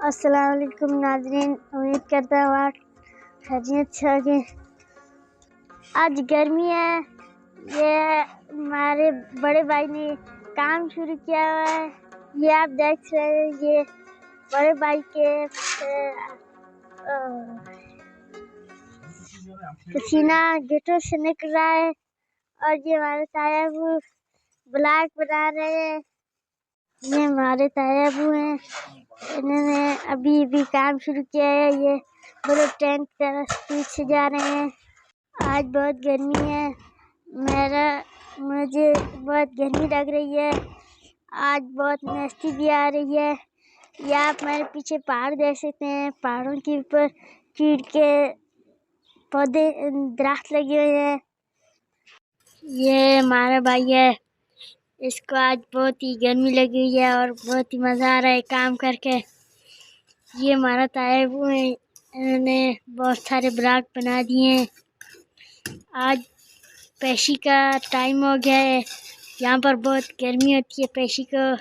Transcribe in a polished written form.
अस्सलाम वालेकुम नाज़रीन, उम्मीद करता हूँ आप खैरियत से होंगे। आज गर्मी है, ये हमारे बड़े भाई ने काम शुरू किया हुआ है। ये आप देख रहे हैं, ये बड़े भाई के पसीना गेटों से निकल रहा है और ये हमारे तायाबू ब्लॉग बना रहे हैं। ये हमारे तायाबू हैं, इन्होंने अभी काम शुरू किया है। ये बड़े टेंट तरफ पीछे जा रहे हैं। आज बहुत गर्मी है, मुझे बहुत गर्मी लग रही है। आज बहुत मस्ती भी आ रही है। ये आप मेरे पीछे पहाड़ देख सकते हैं, पहाड़ों के ऊपर चीड़ के पौधे दरख्त लगे हुए हैं। ये हमारा भाई है, इसको आज बहुत ही गर्मी लगी हुई है और बहुत ही मज़ा आ रहा है काम करके। ये हमारा तायाबू है, इन्होंने बहुत सारे ब्लॉग बना दिए हैं। आज पेशी का टाइम हो गया है, यहाँ पर बहुत गर्मी होती है पेशी को।